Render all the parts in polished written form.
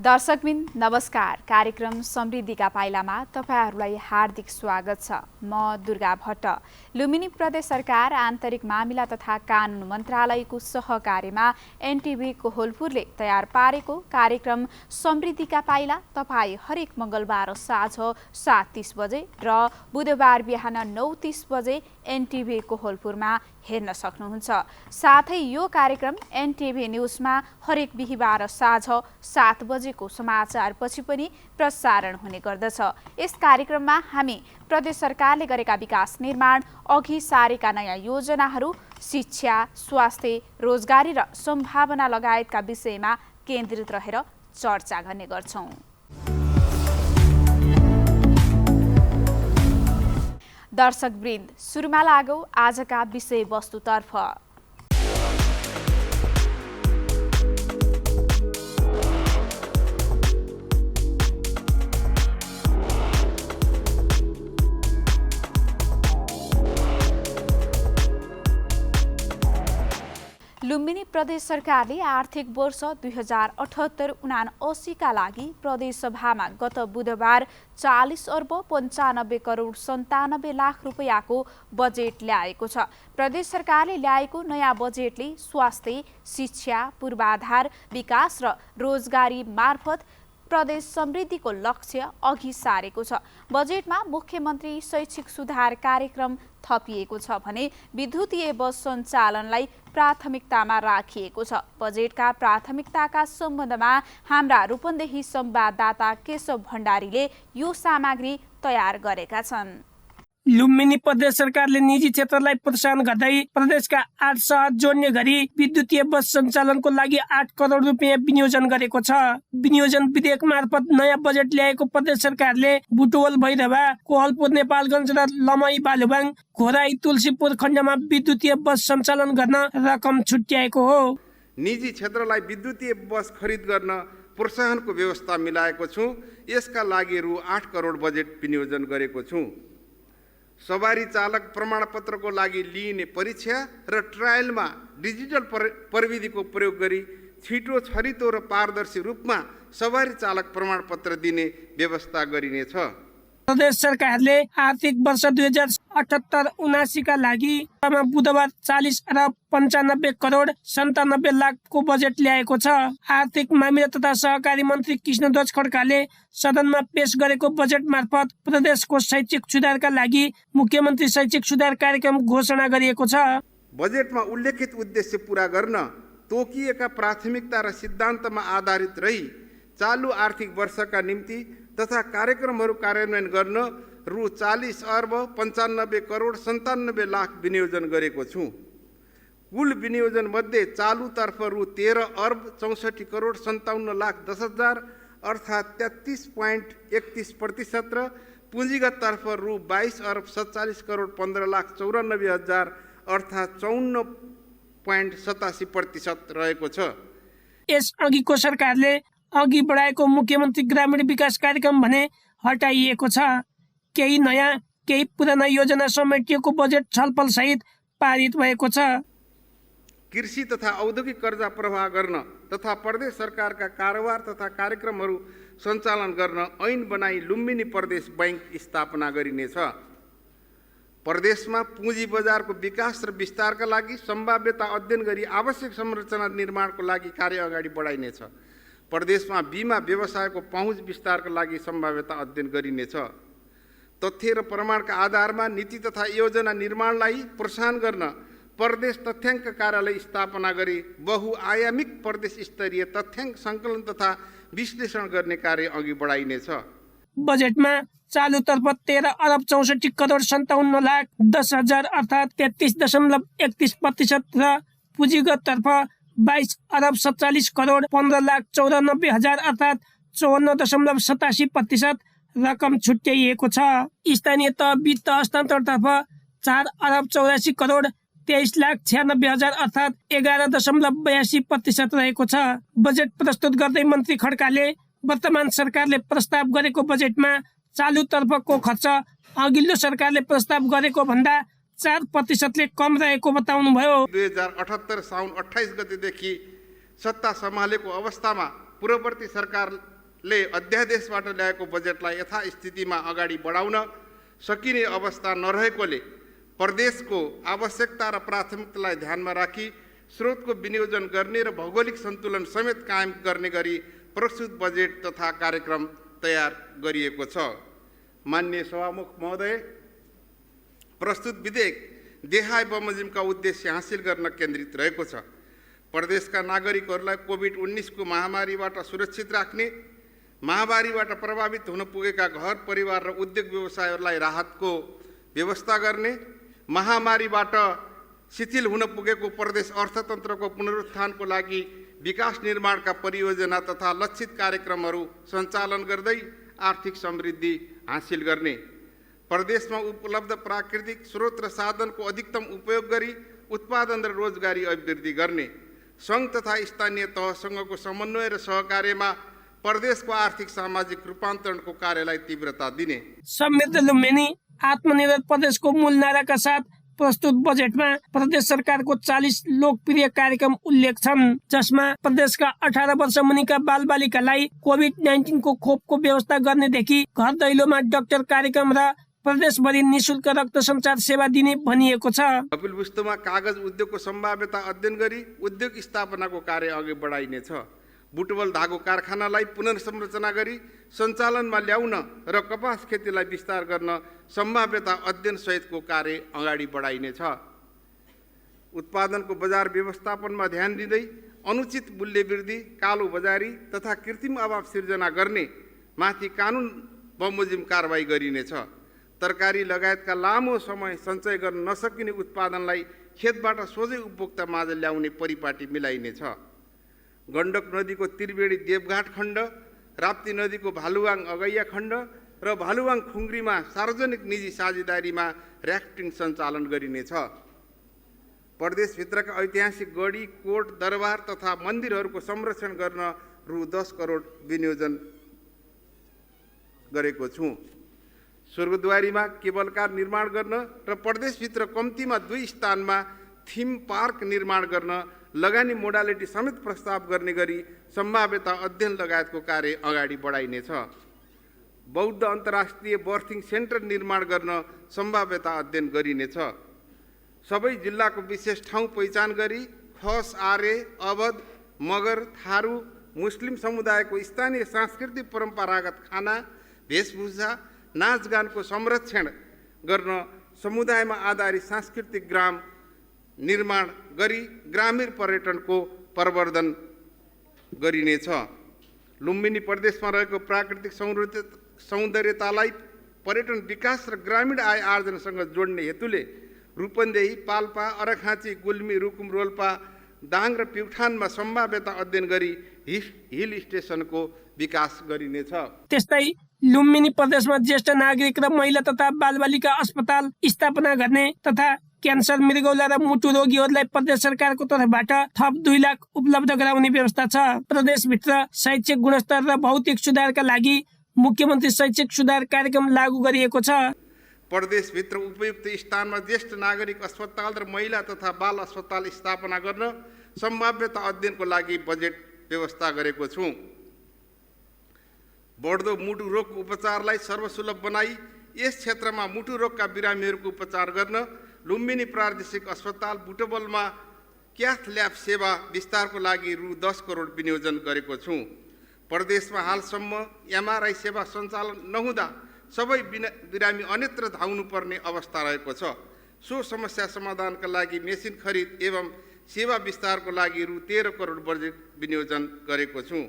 दर्शकबिन नमस्कार। कार्यक्रम समृद्धिका पाइलामा तपाईहरूलाई हार्दिक स्वागत छ। म दुर्गा भट्ट। लुम्बिनी प्रदेश सरकार आन्तरिक मामिला तथा कानुन मन्त्रालयको सहकार्यमा एनटिभी कोहलपुरले तयार पारेको कार्यक्रम समृद्धिका पाइला तपाईँ हरेक मङ्गलबार साँझ 7:30 बजे र बुधबार बिहान 9:30 बजे एनटिभी कोहलपुरमा हेर्न सक्नुहुन्छ। साथै यो कार्यक्रम एनटिभी न्युजमा हरेक बिहीबार साँझ 7 बजेको समाचारपछि पनि प्रसारण हुने गर्दछ। यस कार्यक्रममा हामी प्रदेश सरकारले गरेका विकास निर्माण, अघि सारेका नयाँ योजनाहरू, शिक्षा, स्वास्थ्य, रोजगारी र सम्भावना लगायतका विषयमा केन्द्रित रहेर चर्चा गर्ने गर्छौँ। दर्शकवृन्द, सुरुमा लागौँ आजका विषयवस्तुतर्फ। लुम्बिनी प्रदेश सरकारले आर्थिक वर्ष 2078-79 का लागि प्रदेश सभामा गत बुधबार 40 अर्ब 95 करोड 97 लाख रुपैयाँको बजेट ल्याएको छ। प्रदेश सरकारले ल्याएको नयाँ बजेटले स्वास्थ्य, शिक्षा, पूर्वाधार विकास र रोजगारी मार्फत प्रदेश समृद्धिको लक्ष्य अघि सारेको छ। बजेटमा मुख्यमन्त्री शैक्षिक सुधार कार्यक्रम थपिएको छ भने विद्युतीय बस सञ्चालनलाई प्राथमिकतामा राखिएको छ। बजेटका प्राथमिकताका सम्बन्धमा हाम्रा रूपन्देही संवाददाता केशव भण्डारीले यो सामग्री तयार गरेका छन्। लुम्बिनी प्रदेश सरकारले निजी क्षेत्रलाई प्रोत्साहन गर्दै प्रदेशका 8 शहर जोड्ने गरी विद्युतीय बस सञ्चालनको लागि 8 करोड रुपियाँ विनियोजन गरेको छ। विनियोजन विधेयक मार्फत नयाँ बजेट ल्याएको प्रदेश सरकारले बुटवल, भैरवा, कोहलपुर, नेपालगञ्ज र लमही, बालुवाङ, घोराई, तुलसीपुर खण्डमा विद्युतीय बस सञ्चालन गर्न रकम छुट्याएको हो। निजी क्षेत्रलाई विद्युतीय बस खरिद गर्न प्रोत्साहनको व्यवस्था मिलाएको छु। यसका लागि रु 8 करोड बजेट विनियोजन गरेको छु। सवारी चालक प्रमाणपत्रको लागि लिइने परीक्षा र ट्रायलमा डिजिटल प्रविधिको प्रयोग गरी छिटो, छरितो र पारदर्शी रूपमा सवारी चालक प्रमाणपत्र दिने व्यवस्था गरिनेछ। प्रदेश सरकारले आर्थिक वर्ष 2078-79 का लागि बुधबार 40 अर्ब 95 करोड 97 लाखको बजेट ल्याएको छ। आर्थिक मामिला तथा सहकारी मन्त्री कृष्णध्वज खड्काले सदनमा पेश गरेको बजेट मार्फत प्रदेशको शैक्षिक सुधारका लागि मुख्यमन्त्री शैक्षिक सुधार कार्यक्रम घोषणा गरिएको छ। बजेटमा उल्लेखित उद्देश्य पूरा गर्न तोकिएका प्राथमिकता र सिद्धान्तमा आधारित रही चालु आर्थिक वर्षका निम्ति तथा कार्यक्रमहरू कार्यान्वयन गर्न रु 40 अर्ब 95 करोड 97 लाख विनियोजन गरेको छु। कुल विनियोजन मध्ये चालुतर्फ रु 13 अर्ब 64 करोड 57 लाख 10 हजार अर्थात् 33.31% र पुँजीगत तर्फ रु 22 अर्ब 47 करोड 15 लाख 94 हजार अर्थात् 54.87% रहेको छ। यस अघिको सरकारले अघि बढाएको मुख्यमन्त्री ग्रामीण विकास कार्यक्रम भने हटाइएको छ। केही नयाँ केही पुराना योजना समेटिएको बजेट छलफल सहित पारित भएको छ। कृषि तथा औद्योगिक कर्जा प्रवाह गर्न तथा प्रदेश सरकारका कारोबार तथा कार्यक्रमहरू सञ्चालन गर्न ऐन बनाई लुम्बिनी प्रदेश बैंक स्थापना गरिनेछ। प्रदेशमा पुँजी बजारको विकास र विस्तारका लागि सम्भाव्यता अध्ययन गरी आवश्यक संरचना निर्माणको लागि कार्य अगाडि बढाइनेछ। प्रदेशमा बिमा व्यवसायको पहुँच विस्तारका लागि सम्भाव्यता अध्ययन गरिनेछ। तथ्य र प्रमाणका आधारमा नीति तथा योजना निर्माणलाई प्रोत्साहन गर्न प्रदेश तथ्याङ्क कार्यालय स्थापना गरी बहुआयामिक प्रदेश स्तरीय तथ्याङ्क सङ्कलन तथा विश्लेषण गर्ने कार्य अघि बढाइनेछ। बजेटमा चालुतर्फ 13 अर्ब 64 करोड 57 लाख 10 हजार अर्थात् 33.31% र पुँजीगत तर्फ 22 अर्ब 47 करोड 15 लाख 94 हजार अर्थात् 54.87% रकम छुट्याइएको छ। स्थानीय तह वित्त हस्तान्तरणतर्फ 4 अर्ब 84 करोड 23 लाख 96 हजार अर्थात् 11.82% रहेको छ। बजेट प्रस्तुत गर्दै मन्त्री खड्काले वर्तमान सरकारले प्रस्ताव गरेको बजेटमा चालुतर्फको खर्च अघिल्लो सरकारले प्रस्ताव गरेको भन्दा 4% कम रहेको बताउनुभयो। 2078 साउन 28 गतेदेखि सत्ता सम्हालेको अवस्थामा पूर्ववर्ती सरकार सरकारले अध्यादेशबाट ल्याएको बजेटलाई यथास्थितिमा अगाडि बढाउन सकिने अवस्था नरहेकोले प्रदेशको आवश्यकता र प्राथमिकतालाई ध्यानमा राखी स्रोतको विनियोजन गर्ने र भौगोलिक सन्तुलन समेत कायम गर्ने गरी प्रस्तुत बजेट तथा कार्यक्रम तयार गरिएको छ। माननीय सभामुख महोदय, प्रस्तुत विधेयक देहाय बमोजिमका उद्देश्य हासिल गर्न केन्द्रित रहेको छ। प्रदेशका नागरिकहरूलाई कोभिड-19 को महामारीबाट सुरक्षित राख्ने, महामारीबाट प्रभावित हुन पुगेका घर परिवार र उद्योग व्यवसायहरूलाई राहतको व्यवस्था गर्ने, महामारीबाट शिथिल हुन पुगेको प्रदेश अर्थतन्त्रको पुनरुत्थानको लागि विकास निर्माणका परियोजना तथा लक्षित कार्यक्रमहरू सञ्चालन गर्दै आर्थिक समृद्धि हासिल गर्ने, प्रदेशमा उपलब्ध प्राकृतिक स्रोत र साधनको अधिकतम उपयोग गरी उत्पादन र रोजगारी अभिवृद्धि गर्ने, सङ्घ तथा स्थानीय तहसँगको समन्वय र सहकार्यमा प्रदेशको आर्थिक सामाजिक रूपान्तरणको कार्यलाई तीव्रता दिने। समृद्ध लुम्बिनी आत्मनिर्भर प्रदेशको मूल नाराका साथ प्रस्तुत बजेटमा प्रदेश सरकारको 40 लोकप्रिय कार्यक्रम उल्लेख छन्, जसमा प्रदेशका 18 वर्ष मुनिका बालबालिकालाई कोभिड-19 को खोपको व्यवस्था गर्नेदेखि घर दैलोमा डाक्टर कार्यक्रम र प्रदेशभरि निःशुल्क रक्त सञ्चार सेवा दिने भनिएको छ। कपिलवस्तुमा कागज उद्योगको सम्भाव्यता अध्ययन गरी उद्योग स्थापनाको कार्य अघि बढाइनेछ। बुटवल धागो कारखानालाई पुनर्संरचना गरी सञ्चालनमा ल्याउन र कपास खेतीलाई विस्तार गर्न सम्भाव्यता अध्ययन सहितको कार्य अगाडि बढाइनेछ। उत्पादनको बजार व्यवस्थापनमा ध्यान दिँदै अनुचित मूल्य वृद्धि, कालो बजारी तथा कृत्रिम अभाव सिर्जना गर्ने माथि कानुन बमोजिम कारबाही गरिनेछ। तरकारी लगायतका लामो समय सञ्चय गर्न नसकिने उत्पादनलाई खेतबाट सोझै उपभोक्ता माझ ल्याउने परिपाटी मिलाइनेछ। गण्डक नदीको त्रिवेणी देवघाट खण्ड, राप्ती नदीको भालुवाङ अगैया खण्ड र भालुवाङ खुङ्ग्रीमा सार्वजनिक निजी साझेदारीमा र्याफ्टिङ सञ्चालन गरिनेछ। प्रदेशभित्रका ऐतिहासिक गढी, कोट, दरबार तथा मन्दिरहरूको संरक्षण गर्न रु 10 करोड विनियोजन गरेको छु। स्वर्गद्वारीमा केबल कार निर्माण गर्न र प्रदेशभित्र कम्तीमा 2 स्थानमा थीम पार्क निर्माण गर्न लगानी मोडालिटी समेत प्रस्ताव गर्ने गरी सम्भाव्यता अध्ययन लगायतको कार्य अगाडि बढाइनेछ। बौद्ध अन्तर्राष्ट्रिय बर्थिङ सेन्टर निर्माण गर्न सम्भाव्यता अध्ययन गरिनेछ। सबै जिल्लाको विशेष ठाउँ पहिचान गरी खस, आर्य, अवध, मगर, थारू, मुस्लिम समुदायको स्थानीय सांस्कृतिक परम्परागत खाना, वेशभूषा, नाचगानको संरक्षण गर्न समुदायमा आधारित सांस्कृतिक ग्राम निर्माण गरी ग्रामीण पर्यटनको प्रवर्धन गरिनेछ। लुम्बिनी प्रदेशमा रहेको प्राकृतिक सौन्दर्यतालाई पर्यटन विकास र ग्रामीण आय आर्जनसँग जोड्ने हेतुले रूपन्देही, पाल्पा, अरखाँची, गुल्मी, रुकुम, रोल्पा, दाङ र प्युठानमा सम्भाव्यता अध्ययन गरी हिल स्टेसनको विकास गरिनेछ। त्यस्तै लुम्बिनी प्रदेशमा ज्येष्ठ नागरिक र महिला तथा बालबालिका अस्पताल स्थापना गर्ने तथा क्यान्सर, मृगौला र मुटु रोगीहरूलाई प्रदेश सरकारको तर्फबाट थप 2 लाख उपलब्ध गराउने व्यवस्था छ। प्रदेशभित्र शैक्षिक गुणस्तर र भौतिक सुधारका लागि मुख्यमन्त्री शैक्षिक सुधार कार्यक्रम लागू गरिएको छ। प्रदेशभित्र उपयुक्त स्थानमा ज्येष्ठ नागरिक अस्पताल र महिला तथा बाल अस्पताल स्थापना गर्न सम्भाव्यता अध्ययनको लागि बजेट व्यवस्था गरेको छु। बढ्दो मुटु रोगको उपचारलाई सर्वसुलभ बनाई यस क्षेत्रमा मुटु रोगका बिरामीहरूको उपचार गर्न लुम्बिनी प्रादेशिक अस्पताल बुटवलमा क्याथ ल्याब सेवा विस्तारको लागि रु 10 करोड विनियोजन गरेको छु। प्रदेशमा हालसम्म एमआरआई सेवा सञ्चालन नहुँदा सबै बिरामी अन्यत्र धाउनुपर्ने अवस्था रहेको छ। सो समस्या समाधानका लागि मेसिन खरिद एवं सेवा विस्तारको लागि रु 13 करोड बजेट विनियोजन गरेको छु।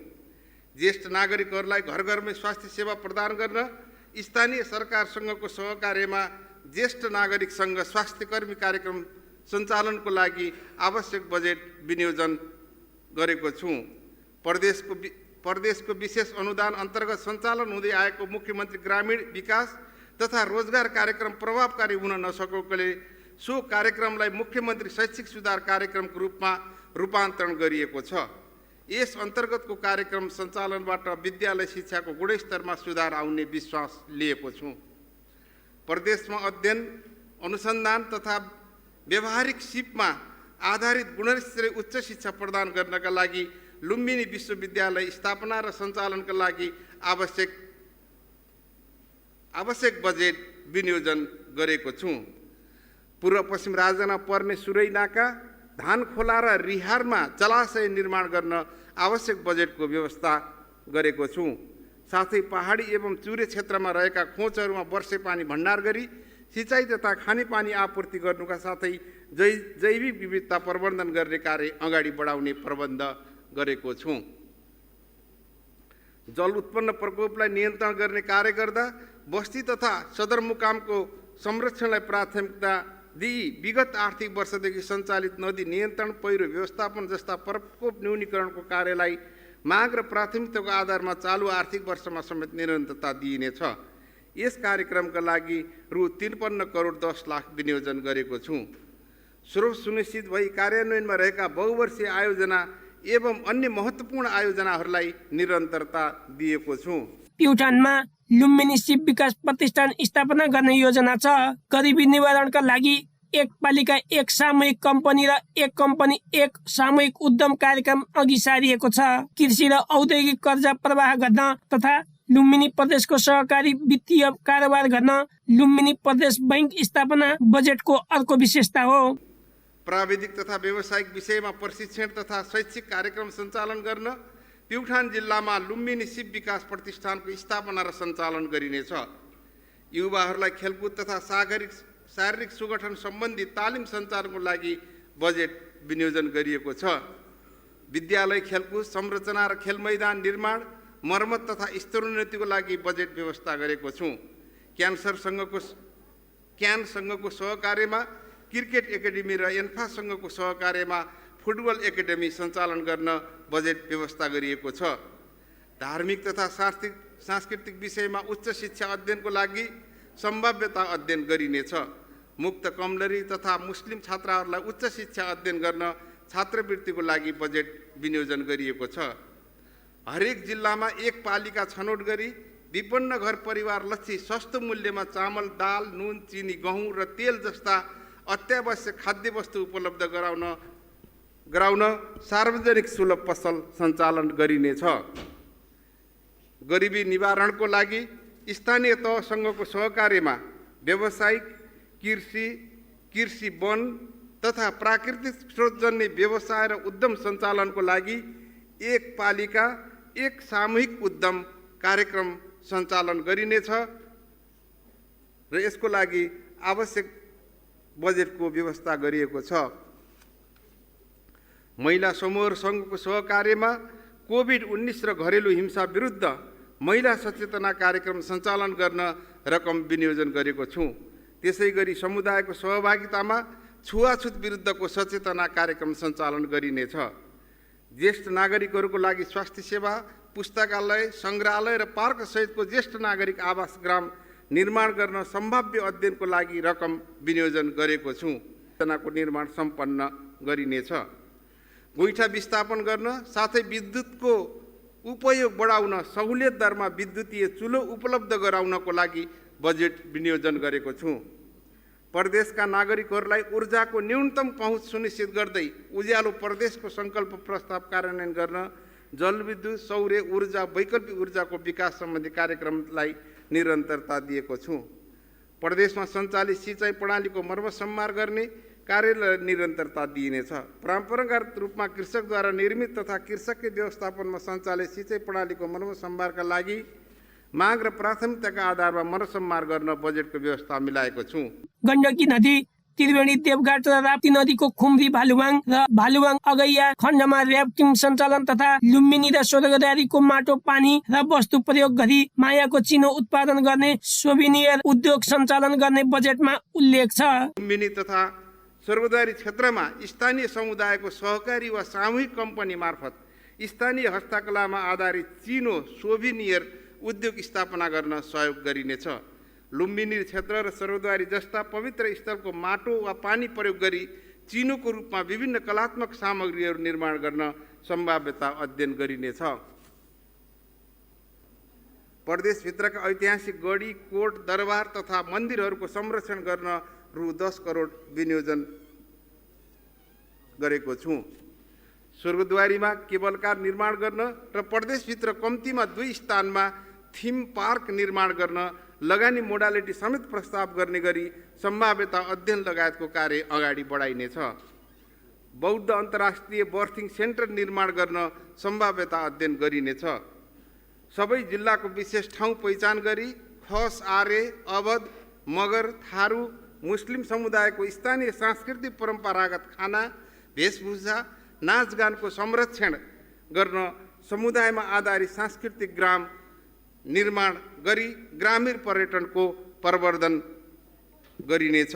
ज्येष्ठ नागरिकहरूलाई घर घरमै स्वास्थ्य सेवा प्रदान गर्न स्थानीय सरकारसँगको सहकार्यमा ज्येष्ठ नागरिकसँग स्वास्थ्यकर्मी कार्यक्रम सञ्चालनको लागि आवश्यक बजेट विनियोजन गरेको छु। प्रदेशको विशेष अनुदान अन्तर्गत सञ्चालन हुँदै आएको मुख्यमन्त्री ग्रामीण विकास तथा रोजगार कार्यक्रम प्रभावकारी हुन नसकेकोले सो कार्यक्रमलाई मुख्यमन्त्री शैक्षिक सुधार कार्यक्रमको रूपमा रूपान्तरण गरिएको छ। यस अन्तर्गतको कार्यक्रम सञ्चालनबाट विद्यालय शिक्षाको गुणस्तरमा सुधार आउने विश्वास लिएको छु। प्रदेशमा अध्ययन, अनुसन्धान तथा व्यावहारिक सिपमा आधारित गुणस्तरीय उच्च शिक्षा प्रदान गर्नका लागि लुम्बिनी विश्वविद्यालय स्थापना र सञ्चालनका लागि आवश्यक बजेट विनियोजन गरेको छु। पूर्व पश्चिम राजधानीमा पर्ने सुरै नाका, धान खोला र रिहारमा जलाशय निर्माण गर्न आवश्यक बजेटको व्यवस्था गरेको छु। साथै पहाडी एवं चुरे क्षेत्रमा रहेका खोजहरूमा वर्षे पानी भण्डार गरी सिँचाइ तथा खानेपानी आपूर्ति गर्नुका साथै जैविक विविधता प्रबन्धन गर्ने कार्य अगाडि बढाउने प्रबन्ध गरेको छु। जल उत्पन्न प्रकोपलाई नियन्त्रण गर्ने कार्य गर्दा बस्ती तथा सदरमुकामको संरक्षणलाई प्राथमिकता दिई विगत आर्थिक वर्षदेखि सञ्चालित नदी नियन्त्रण, पहिरो व्यवस्थापन जस्ता प्रकोप न्यूनीकरणको कार्यलाई माग र प्राथमिकताको आधारमा चालु आर्थिक वर्षमा समेत निरन्तरता दिइनेछ। यस कार्यक्रमका लागि रु 53 करोड 10 लाख विनियोजन गरेको छु। स्रोत सुनिश्चित भई कार्यान्वयनमा रहेका बहुवर्षीय आयोजना एवं अन्य महत्त्वपूर्ण आयोजनाहरूलाई निरन्तरता दिएको छु। प्युठानमा लुम्बिनी शिव विकास प्रतिष्ठान स्थापना गर्ने योजना छ। गरिबी निवारणका लागि एक पालिका एक सामूहिक कम्पनी र एक कम्पनी एक सामूहिक उद्यम कार्यक्रम अघि सारिएको छ। कृषि र औद्योगिक कर्जा प्रवाह गर्न तथा लुम्बिनी प्रदेशको सहकारी वित्तीय कारोबार गर्न लुम्बिनी प्रदेश बैंक स्थापना बजेटको अर्को विशेषता हो। प्राविधिक तथा व्यावसायिक विषयमा प्रशिक्षण तथा शैक्षिक कार्यक्रम सञ्चालन गर्न प्युठान जिल्लामा लुम्बिनी शिव विकास प्रतिष्ठानको स्थापना र सञ्चालन गरिनेछ। युवाहरूलाई खेलकुद तथा शारीरिक सुगठन सम्बन्धी तालिम सञ्चालनको लागि बजेट विनियोजन गरिएको छ। विद्यालय खेलकुद संरचना र खेल मैदान निर्माण, मर्मत तथा स्तरोन्नतिको लागि बजेट व्यवस्था गरेको छु। क्यान संघको सहकार्यमा क्रिकेट एकाडेमी र एन्फा संघको सहकार्यमा फुटबल एकाडेमी सञ्चालन गर्न बजेट व्यवस्था गरिएको छ। धार्मिक तथा सांस्कृतिक विषयमा उच्च शिक्षा अध्ययनको लागि सम्भाव्यता अध्ययन गरिनेछ। मुक्त कमलरी तथा मुस्लिम छात्राहरूलाई उच्च शिक्षा अध्ययन गर्न छात्रवृत्तिको लागि बजेट विनियोजन गरिएको छ। हरेक जिल्लामा एक पालिका छनौट गरी विपन्न घर परिवारलाई सस्तो मूल्यमा चामल, दाल, नुन, चिनी, गहुँ र तेल जस्ता अत्यावश्यक खाद्य वस्तु उपलब्ध गराउन सार्वजनिक सुलभ पसल सञ्चालन गरिनेछ। गरिबी निवारणको लागि स्थानीय तहसँगको सहकार्यमा व्यावसायिक कृषि वन तथा प्राकृतिक स्रोतजन्य व्यवसाय र उद्यम सञ्चालनको लागि एक पालिका एक सामूहिक उद्यम कार्यक्रम सञ्चालन गरिनेछ र यसको लागि आवश्यक बजेटको व्यवस्था गरिएको छ। महिला समूह सङ्घको सहकार्यमा कोभिड-19 र घरेलु हिंसा विरुद्ध महिला सचेतना कार्यक्रम सञ्चालन गर्न रकम विनियोजन गरेको छु। त्यसै गरी समुदायको सहभागितामा छुवाछुत विरुद्धको सचेतना कार्यक्रम सञ्चालन गरिनेछ। ज्येष्ठ नागरिकहरूको लागि स्वास्थ्य सेवा, पुस्तकालय, सङ्ग्रहालय र पार्क सहितको ज्येष्ठ नागरिक आवास ग्राम निर्माण गर्न सम्भाव्य अध्ययनको लागि रकम विनियोजन गरेको छु। योजनाको निर्माण सम्पन्न गरिनेछ। गोइठा विस्थापन गर्न साथै विद्युतको उपयोग बढाउन सहुलियत दरमा विद्युतीय चुलो उपलब्ध गराउनको लागि बजेट विनियोजन गरेको छु। प्रदेशका नागरिकहरूलाई ऊर्जाको न्यूनतम पहुँच सुनिश्चित गर्दै उज्यालो प्रदेशको सङ्कल्प प्रस्ताव कार्यान्वयन गर्न जलविद्युत, सौर्य ऊर्जा, वैकल्पिक ऊर्जाको विकास सम्बन्धी कार्यक्रमलाई निरन्तरता दिएको छु। प्रदेशमा सञ्चालित सिँचाइ प्रणालीको मर्मसम्मार गर्ने कार्यलाई निरन्तरता दिइनेछ। परम्परागत रूपमा कृषकद्वारा निर्मित तथा कृषककै व्यवस्थापनमा सञ्चालित सिँचाइ प्रणालीको मर्मसम्मारका लागि माग र प्राथमिकताका आधारमा मर्मसम्मार गर्न बजेटको व्यवस्था मिलाएको छु। गण्डकी नदी, त्रिवेणी, देवघाट र राप्ती नदीको खुम्री भालुवाङ र भालुवाङ अगैया खण्डमा र्याफ्टिङ सञ्चालन तथा लुम्बिनी र स्वर्गद्वारीको माटो, पानी र वस्तु प्रयोग गरी मायाको चिनो उत्पादन गर्ने सोभिनियर उद्योग सञ्चालन गर्ने बजेटमा उल्लेख छ। लुम्बिनी तथा स्वर्गद्वारी क्षेत्रमा स्थानीय समुदायको सहकारी वा सामूहिक कम्पनी मार्फत स्थानीय हस्तकलामा आधारित चिनो सोभिनियर उद्योग स्थापना गर्न सहयोग गरिनेछ। लुम्बिनी क्षेत्र र स्वर्गद्वारी जस्ता पवित्र स्थलको माटो वा पानी प्रयोग गरी चिनोको रूपमा विभिन्न कलात्मक सामग्रीहरू निर्माण गर्न सम्भाव्यता अध्ययन गरिनेछ। प्रदेशभित्रका ऐतिहासिक गढी, कोट, दरबार तथा मन्दिरहरूको संरक्षण गर्न रु 10 करोड विनियोजन गरेको छु। स्वर्गद्वारीमा केबल कार निर्माण गर्न र प्रदेशभित्र कम्तीमा 2 स्थानमा थिम पार्क निर्माण गर्न लगानी मोडालिटी समेत प्रस्ताव गर्ने गरी सम्भाव्यता अध्ययन लगायतको कार्य अगाडि बढाइनेछ। बौद्ध अन्तर्राष्ट्रिय बर्थिङ सेन्टर निर्माण गर्न सम्भाव्यता अध्ययन गरिनेछ। सबै जिल्लाको विशेष ठाउँ पहिचान गरी खस, आर्य, अवध, मगर, थारू, मुस्लिम समुदायको स्थानीय सांस्कृतिक परम्परागत खाना, वेशभूषा, नाचगानको संरक्षण गर्न समुदायमा आधारित सांस्कृतिक ग्राम निर्माण गरी ग्रामीण पर्यटनको प्रवर्धन गरिनेछ।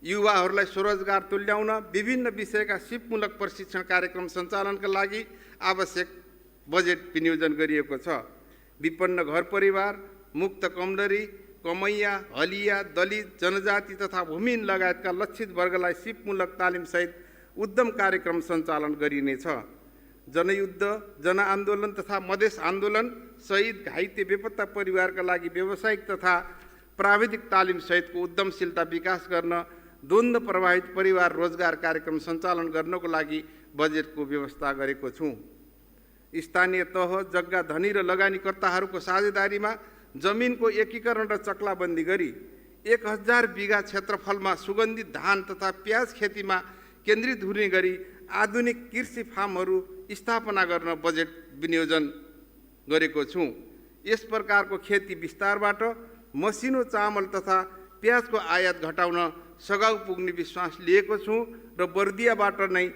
युवाहरूलाई स्वरोजगार तुल्याउन विभिन्न विषयका सिपमूलक प्रशिक्षण कार्यक्रम सञ्चालनका लागि आवश्यक बजेट विनियोजन गरिएको छ। विपन्न घर परिवार, मुक्त कमलरी, कमैया, हलिया, दलित, जनजाति तथा भूमिहीन लगायतका लक्षित वर्गलाई सिपमूलक तालिमसहित उद्यम कार्यक्रम सञ्चालन गरिनेछ। जनयुद्ध, जनआन्दोलन तथा मधेस आन्दोलन, शहीद, घाइते, बेपत्ता परिवारका लागि व्यावसायिक तथा प्राविधिक तालिम सहितको उद्यमशीलता विकास गर्न द्वन्द्व प्रभावित परिवार रोजगार कार्यक्रम सञ्चालन गर्नको लागि बजेटको व्यवस्था गरेको छु। स्थानीय तह, जग्गा धनी र लगानीकर्ताहरूको साझेदारीमा जमिनको एकीकरण र चक्लाबन्दी गरी 1000 बिघा क्षेत्रफलमा सुगन्धित धान तथा प्याज खेतीमा केन्द्रित हुने गरी आधुनिक कृषि फार्महरू स्थापना गर्न बजेट विनियोजन गरेको छु। यस प्रकारको खेती विस्तारबाट मसिनो चामल तथा प्याजको आयात घटाउन सघाउ पुग्ने विश्वास लिएको छु र बर्दियाबाट नै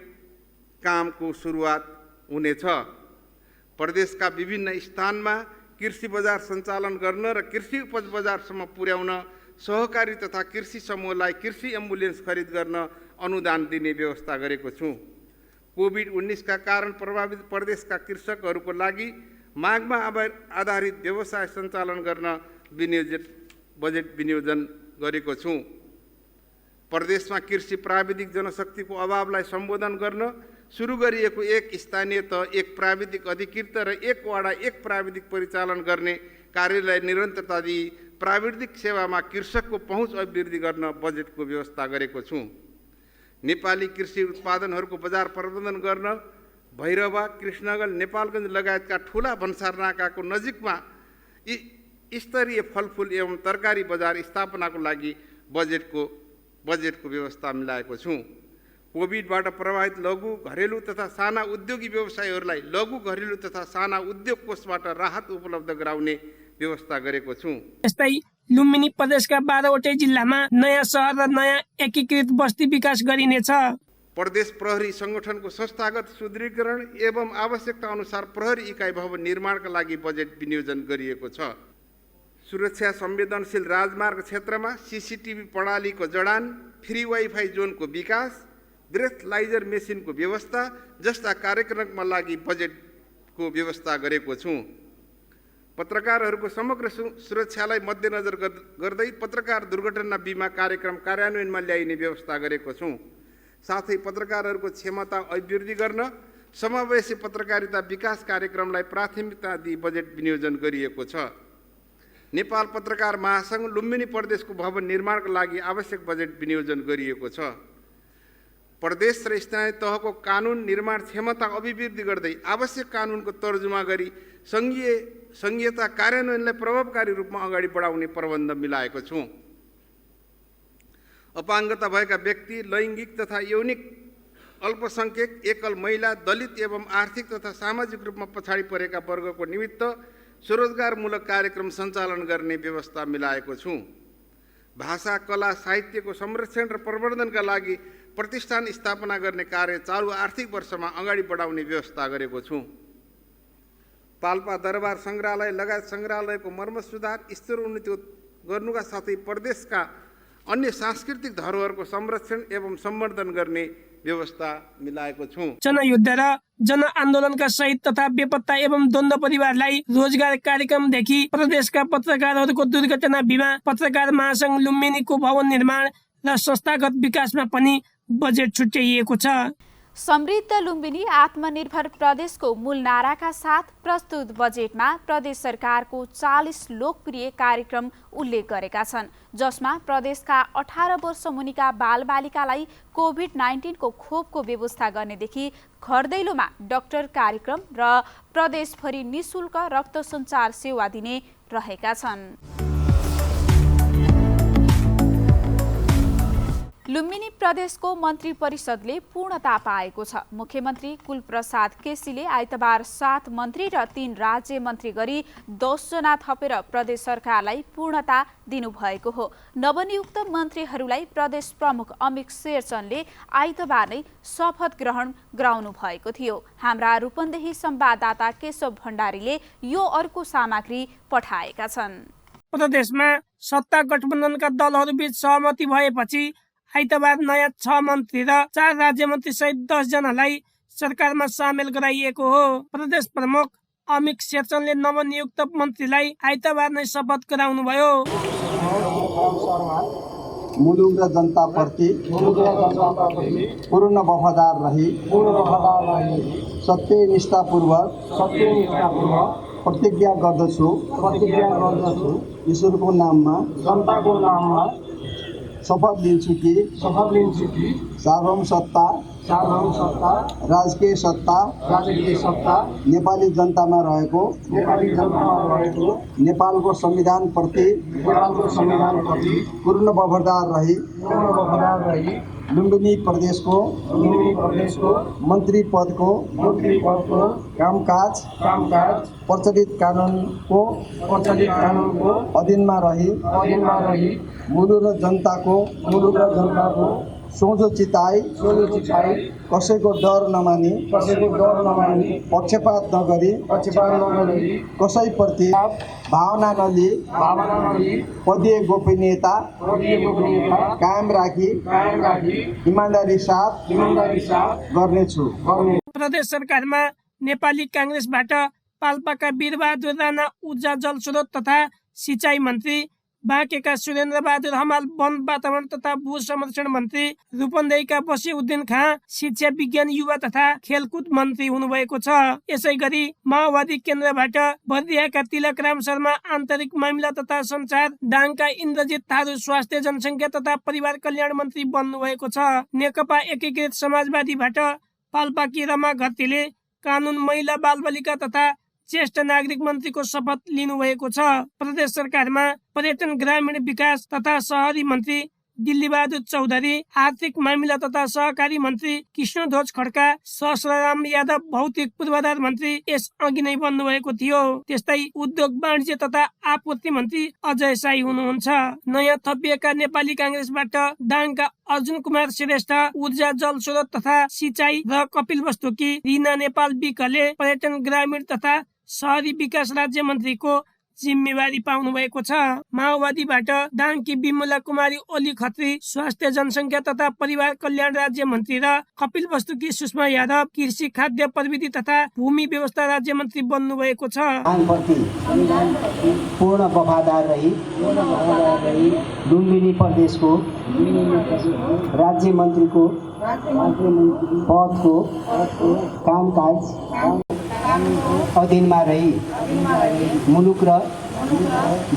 कामको सुरुवात हुनेछ। प्रदेशका विभिन्न स्थानमा कृषि बजार सञ्चालन गर्न र कृषि उपज बजारसम्म पुर्याउन सहकारी तथा कृषि समूहलाई कृषि एम्बुलेन्स खरिद गर्न अनुदान दिने व्यवस्था गरेको छु। कोभिड-19 का कारण प्रभावित प्रदेशका कृषकहरूको लागि मागमा आधारित व्यवसाय सञ्चालन गर्न बजेट विनियोजन गरेको छु। प्रदेशमा कृषि प्राविधिक जनशक्तिको अभावलाई सम्बोधन गर्न सुरु गरिएको एक स्थानीय तह, एक प्राविधिक अधिकृत र एक वडा, एक प्राविधिक परिचालन गर्ने कार्यलाई निरन्तरता दिई प्राविधिक सेवामा कृषकको पहुँच अभिवृद्धि गर्न बजेटको व्यवस्था गरेको छु। नेपाली कृषि उत्पादनहरूको बजार प्रबन्धन गर्न भैरवा, कृष्णगञ्ज, नेपालगञ्ज लगायतका ठुला भन्सार नाकाको नजिकमा स्तरीय फलफुल एवं तरकारी बजार स्थापनाको लागि बजेटको व्यवस्था मिलाएको छु। कोभिडबाट प्रभावित लघु, घरेलु तथा साना उद्योगी व्यवसायीहरूलाई लघु, घरेलु तथा साना उद्योग कोषबाट राहत उपलब्ध गराउने व्यवस्था गरेको छु। यस्तै लुम्बिनी प्रदेशका 12वटै जिल्लामा नयाँ सहर र नयाँ एकीकृत बस्ती विकास गरिनेछ। प्रदेश प्रहरी संगठनको संस्थागत सुदृढीकरण एवं आवश्यकता अनुसार प्रहरी इकाइ भवन निर्माणका लागि बजेट विनियोजन गरिएको छ। सुरक्षा संवेदनशील राजमार्ग क्षेत्रमा सीसीटीभी प्रणालीको जडान, फ्री वाइफाई जोनको विकास, ब्रेथलाइजर मेसिनको व्यवस्था जस्ता कार्यक्रमका लागि बजेटको व्यवस्था गरेको छु। पत्रकारहरूको समग्र सुरक्षालाई मध्यनजर गर्दै पत्रकार दुर्घटना बिमा कार्यक्रम कार्यान्वयनमा ल्याइने व्यवस्था गरेको छु। साथै पत्रकारहरूको क्षमता अभिवृद्धि गर्न समावेशी पत्रकारिता विकास कार्यक्रमलाई प्राथमिकता दिई बजेट विनियोजन गरिएको छ। नेपाल पत्रकार महासङ्घ लुम्बिनी प्रदेशको भवन निर्माणका लागि आवश्यक बजेट विनियोजन गरिएको छ। प्रदेश र स्थानीय तहको कानुन निर्माण क्षमता अभिवृद्धि गर्दै आवश्यक कानुनको तर्जुमा गरी सङ्घीयता कार्यान्वयनलाई प्रभावकारी रूपमा अगाडि बढाउने प्रबन्ध मिलाएको छु। अपाङ्गता भएका व्यक्ति, लैङ्गिक तथा यौनिक अल्पसङ्ख्यक, एकल महिला, दलित एवं आर्थिक तथा सामाजिक रूपमा पछाडि परेका वर्गको निमित्त स्वरोजगारमूलक कार्यक्रम सञ्चालन गर्ने व्यवस्था मिलाएको छु। भाषा, कला, साहित्यको संरक्षण र प्रवर्धनका लागि प्रतिष्ठान स्थापना गर्ने कार्य चालु आर्थिक वर्षमा अगाडि बढाउने व्यवस्था गरेको छु। पाल्पा दरबार सङ्ग्रहालय लगायत सङ्ग्रहालयको मर्मत सुधार, स्तर उन्नति गर्नुका साथै प्रदेशका अन्य सांस्कृतिक धरोहरको संरक्षण एवं सम्वर्धन गर्ने व्यवस्था मिलाएको छु। जनयुद्ध र जनआन्दोलनका शहीद तथा बेपत्ता एवं द्वन्द्व परिवारलाई रोजगार कार्यक्रमदेखि प्रदेशका पत्रकारहरूको दुर्घटना बिमा, पत्रकार महासङ्घ लुम्बिनीको भवन निर्माण र संस्थागत विकासमा पनि बजेट छुट्याइएको छ। समृद्ध लुम्बिनी आत्मनिर्भर प्रदेशको मूल नाराका साथ प्रस्तुत बजेटमा प्रदेश सरकारको 40 लोकप्रिय कार्यक्रम उल्लेख गरेका छन्, जसमा प्रदेशका 18 वर्ष मुनिका बालबालिकालाई कोभिड-19 को खोपको व्यवस्था गर्नेदेखि घर दैलोमा डाक्टर कार्यक्रम र प्रदेशभरि निःशुल्क रक्त सञ्चार सेवा दिने रहेका छन्। लुम्बिनी प्रदेशको मन्त्री परिषदले पूर्णता पाएको छ। मुख्यमन्त्री कुलप्रसाद केसीले आइतबार 7 मन्त्री र 3 राज्य मन्त्री गरी 10 जना थपेर प्रदेश सरकारलाई पूर्णता दिनुभएको हो। नवनियुक्त मन्त्रीहरूलाई प्रदेश प्रमुख अमित शेरचनले आइतबार नै शपथ ग्रहण गराउनु भएको थियो। हाम्रा रूपन्देही संवाददाता केशव भण्डारीले यो अर्को सामग्री पठाएका छन्। प्रदेशमा सत्ता गठबन्धनका दलहरूबीच सहमति भएपछि आइतबार नयाँ 6 मन्त्री र 4 राज्य मन्त्री सहित 10 जनालाई सरकारमा सामेल गराइएको हो। प्रदेश प्रमुख अमित शेरचनले नवनियुक्त मन्त्रीलाई आइतबार नै शपथ गराउनुभयो। मुलुक र जनताप्रति पूर्ण वफादार रही सत्यनिष्ठापूर्वक प्रतिज्ञा गर्दछु ईश्वरको नाममा जनताको नाममा शपथ लिन्छु कि सार्वभौम सत्ता राजकीय सत्ता नेपाली जनतामा रहेको नेपालको संविधान प्रति पूर्ण वफादार रही लुम्बिनी प्रदेशको मन्त्री पदको कामकाज प्रचलित कानुनको अधीनमा रही मुलुक र जनताको सोझो चिताई कसैको डर नमानी पक्षपात नगरी कसैप्रति भावना नलिई पदीय गोपनीयता कायम राखी इमानदारी साथ गर्नेछु। प्रदेश सरकारमा नेपाली कांग्रेसबाट पाल्पाका वीरबहादुर राणा ऊर्जा जलस्रोत तथा सिंचाई मन्त्री, बाँकेका सुरेन्द्र बहादुर हमाल वन वातावरण तथा भू संरक्षण मन्त्री, रूपन्देहीका बसिउद्दिन खाँ शिक्षा विज्ञान युवा तथा खेलकुद मन्त्री हुनुभएको छ। यसै गरी माओवादी केन्द्रबाट बर्दियाका तिलकराम शर्मा आन्तरिक मामिला तथा संचार, दाङका इन्द्रजित थारू स्वास्थ्य जनसङ्ख्या तथा परिवार कल्याण मन्त्री बन्नुभएको छ। नेकपा एकीकृत समाजवादीबाट पाल्पाकी रमा घरतीले कानुन, महिला बालबालिका तथा ज्येष्ठ नागरिक मन्त्रीको शपथ लिनुभएको छ। प्रदेश सरकारमा पर्यटन, ग्रामीण विकास तथा शहरी मन्त्री दिल्लीबहादुर चौधरी, आर्थिक मामिला तथा सहकारी मन्त्री कृष्णध्वज खड्का, सहस्रराम यादव भौतिक पूर्वाधार मन्त्री यस अघि नै बन्नुभएको थियो। त्यस्तै उद्योग, वाणिज्य तथा आपूर्ति मन्त्री अजय साई हुनुहुन्छ। नयाँ थपिएका नेपाली कांग्रेसबाट दाङका अर्जुन कुमार श्रेष्ठ ऊर्जा जलस्रोत तथा सिंचाई र कपिल वस्तुकी, रिना नेपाल विकले पर्यटन, ग्रामीण तथा शहरी विकास राज्य मन्त्रीको जिम्मेवारी पाउनु भएको छ। माओवादीबाट दाङकी विमला कुमारी ओली खत्री स्वास्थ्य जनसङ्ख्या तथा परिवार कल्याण राज्य मन्त्री र कपिल वस्तुकी सुषमा यादव कृषि, खाद्य प्रविधि तथा भूमि व्यवस्था राज्य मन्त्री बन्नु भएको छ। पूर्ण वफादार रही लुम्बिनी प्रदेशको राज्य मन्त्रीको पदको कामकाज अधीनमा रही मुलुक र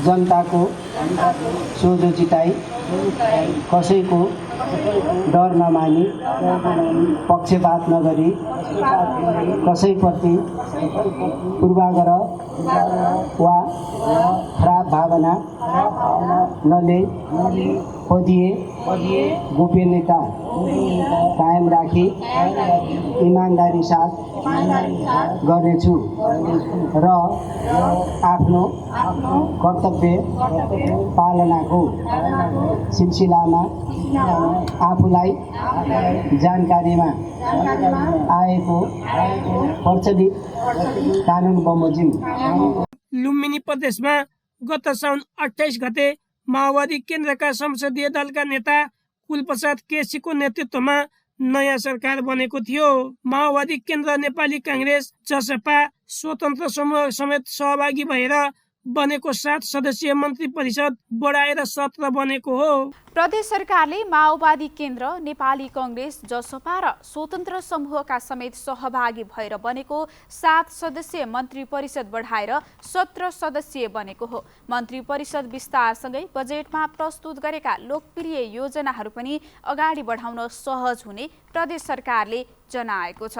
जनताको सोझो चिताई कसैको डर नमानी पक्षपात नगरी कसैप्रति पूर्वाग्रह वा खराब भावना नलिई पदीय गोपनीयता कायम राखी इमानदारी साथ गर्नेछु र आफ्नो कर्तव्य पालनाको सिलसिलामा आफूलाई जानकारीमा आएको प्रचलित कानुन बमोजिम। लुम्बिनी प्रदेशमा गत साउन 28 गते माओवादी केन्द्रका संसदीय दलका नेता कुलप्रसाद केसीको नेतृत्वमा नयाँ सरकार बनेको थियो। माओवादी केन्द्र, नेपाली कांग्रेस, जसपा, स्वतन्त्र समूह समेत सहभागी भएर बनेको 7 सदस्यीय मन्त्री परिषद बढाएर 17 बनेको हो। प्रदेश सरकारले माओवादी केन्द्र, नेपाली कांग्रेस, जसपा र स्वतन्त्र समूहका समेत सहभागी भएर बनेको 7 सदस्यीय मन्त्री परिषद बढाएर 17 सदस्यीय बनेको हो। मन्त्री परिषद विस्तारसँगै बजेटमा प्रस्तुत गरेका लोकप्रिय योजनाहरू पनि अगाडि बढाउन सहज हुने प्रदेश सरकारले जनाएको छ।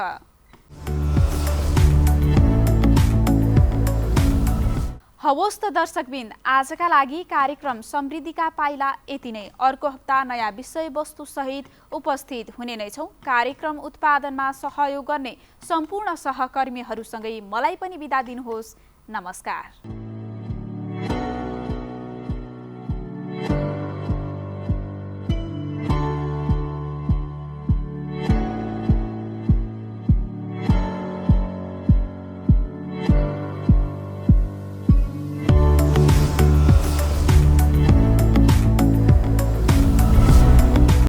हवस् त दर्शकबिन, आजका लागि कार्यक्रम समृद्धिका पाइला यति नै। अर्को हप्ता नयाँ विषयवस्तु सहित उपस्थित हुने नै छौँ। कार्यक्रम उत्पादनमा सहयोग गर्ने सम्पूर्ण सहकर्मीहरूसँगै मलाई पनि बिदा दिनुहोस्। नमस्कार।